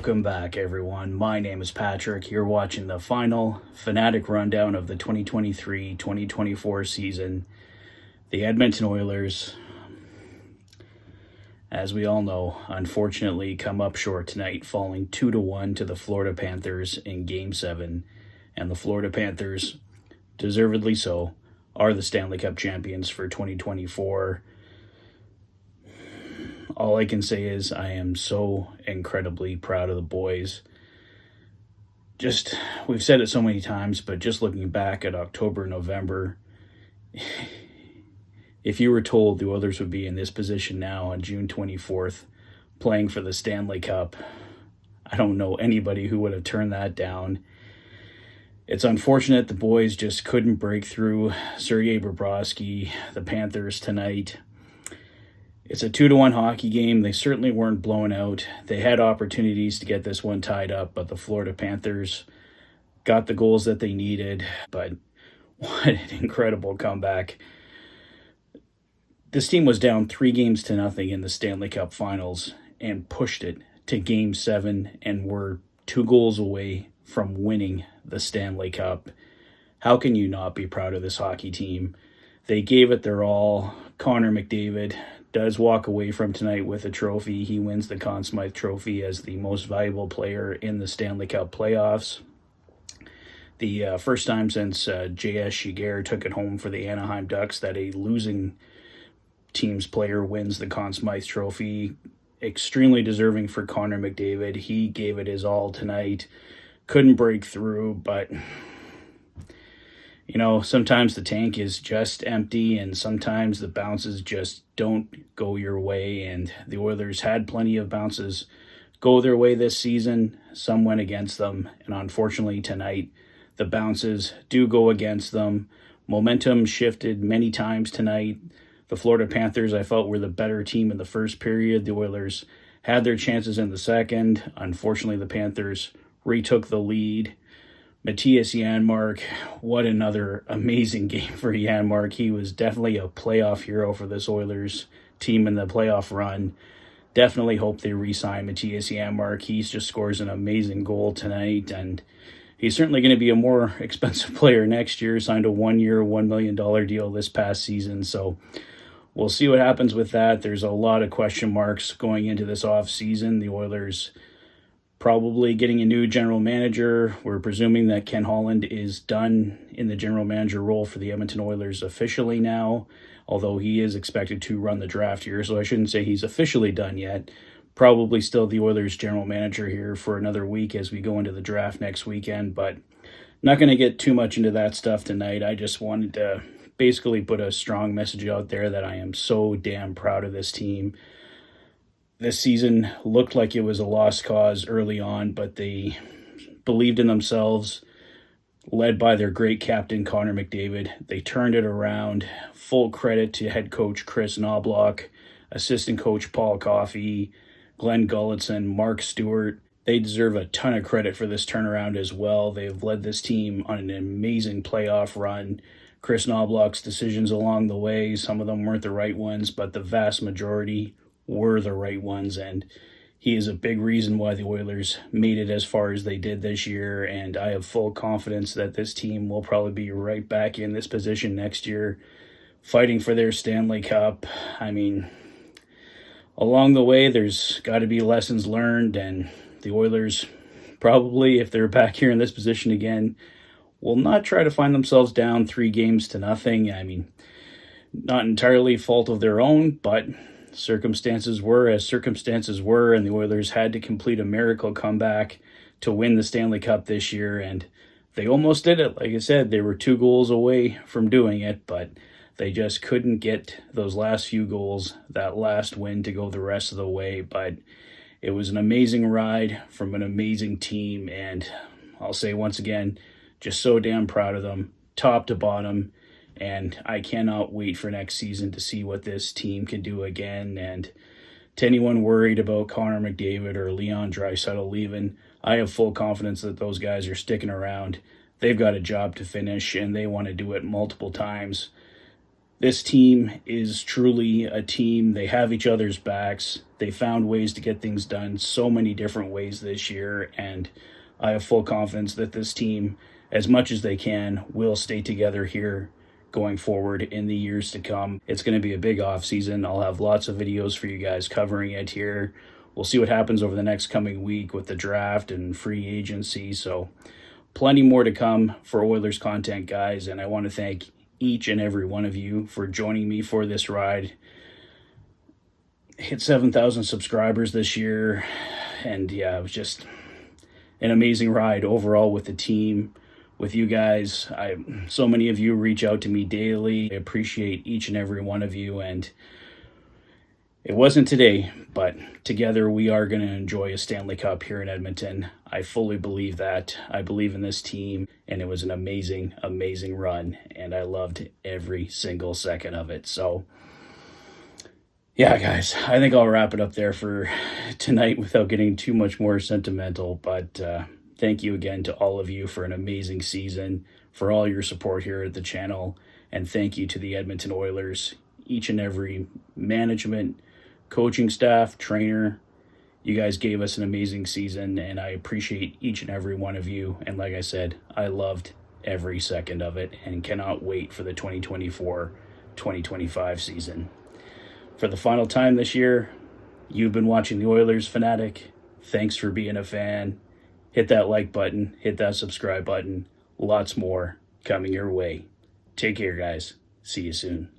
Welcome back, everyone. My name is Patrick. You're watching the final Fanatic rundown of the 2023-2024 season. The Edmonton Oilers, as we all know, unfortunately come up short tonight, falling 2-1 to the Florida Panthers in Game 7. And the Florida Panthers, deservedly so, are the Stanley Cup champions for 2024. All I can say is I am so incredibly proud of the boys. We've said it so many times, but just looking back at October, November, if you were told the Oilers would be in this position now on June 24th, playing for the Stanley Cup, I don't know anybody who would have turned that down. It's unfortunate the boys just couldn't break through Sergei Bobrovsky, the Panthers, tonight. It's a 2-1 hockey game. They certainly weren't blown out. They had opportunities to get this one tied up, but the Florida Panthers got the goals that they needed. But what an incredible comeback. This team was down 3-0 in the Stanley Cup Finals and pushed it to Game 7 and were 2 goals away from winning the Stanley Cup. How can you not be proud of this hockey team? They gave it their all. Connor McDavid does walk away from tonight with a trophy. He wins the Conn Smythe Trophy as the most valuable player in the Stanley Cup playoffs. The first time since J.S. Shiger took it home for the Anaheim Ducks that a losing team's player wins the Conn Smythe Trophy. Extremely deserving for Connor McDavid. He gave it his all tonight. Couldn't break through, but sometimes the tank is just empty and sometimes the bounces just don't go your way. And the Oilers had plenty of bounces go their way this season. Some went against them. And unfortunately tonight, the bounces do go against them. Momentum shifted many times tonight. The Florida Panthers, I felt, were the better team in the first period. The Oilers had their chances in the second. Unfortunately, the Panthers retook the lead. Mattias Janmark, what another amazing game for Janmark. He was definitely a playoff hero for this Oilers team in the playoff run. Definitely hope they re-sign Mattias Janmark. He just scores an amazing goal tonight, and he's certainly going to be a more expensive player next year. Signed a 1-year, $1 million deal this past season, so we'll see what happens with that. There's a lot of question marks going into this offseason. The Oilers probably getting a new general manager. We're presuming that Ken Holland is done in the general manager role for the Edmonton Oilers officially now, although he is expected to run the draft here, so I shouldn't say he's officially done yet. Probably still the Oilers general manager here for another week as we go into the draft next weekend, but not going to get too much into that stuff tonight. I just wanted to basically put a strong message out there that I am so damn proud of this team. This season looked like it was a lost cause early on, but they believed in themselves, led by their great captain, Connor McDavid. They turned it around. Full credit to head coach Chris Knobloch, assistant coach Paul Coffey, Glenn Gulletson, Mark Stewart. They deserve a ton of credit for this turnaround as well. They've led this team on an amazing playoff run. Chris Knobloch's decisions along the way, some of them weren't the right ones, but the vast majority were the right ones, and he is a big reason why the Oilers made it as far as they did this year, and I have full confidence that this team will probably be right back in this position next year, fighting for their Stanley Cup. I mean, along the way, there's got to be lessons learned, and the Oilers probably, if they're back here in this position again, will not try to find themselves down 3-0. I mean, not entirely fault of their own, but circumstances were as circumstances were, and the Oilers had to complete a miracle comeback to win the Stanley Cup this year, and they almost did it. Like I said, they were 2 goals away from doing it, but they just couldn't get those last few goals, that last win, to go the rest of the way. But it was an amazing ride from an amazing team, and I'll say once again, just so damn proud of them, top to bottom. And I cannot wait for next season to see what this team can do again. And to anyone worried about Connor McDavid or Leon Draisaitl leaving, I have full confidence that those guys are sticking around. They've got a job to finish, and they want to do it multiple times. This team is truly a team. They have each other's backs. They found ways to get things done so many different ways this year, and I have full confidence that this team, as much as they can, will stay together here going forward in the years to come. It's going to be a big off season. I'll have lots of videos for you guys covering it here. We'll see what happens over the next coming week with the draft and free agency. So plenty more to come for Oilers content, guys. And I want to thank each and every one of you for joining me for this ride. Hit 7,000 subscribers this year. And yeah, it was just an amazing ride overall with the team, with you guys. So many of you reach out to me daily. I appreciate each and every one of you, and it wasn't today, but together we are going to enjoy a Stanley Cup here in Edmonton. I fully believe that. I believe in this team, and it was an amazing, amazing run, and I loved every single second of it. So yeah, guys, I think I'll wrap it up there for tonight without getting too much more sentimental, but thank you again to all of you for an amazing season, for all your support here at the channel, and thank you to the Edmonton Oilers, each and every management, coaching staff, trainer. You guys gave us an amazing season, and I appreciate each and every one of you. And like I said, I loved every second of it and cannot wait for the 2024-2025 season. For the final time this year, you've been watching the Oilers Fanatic. Thanks for being a fan. Hit that like button, hit that subscribe button. Lots more coming your way. Take care, guys. See you soon.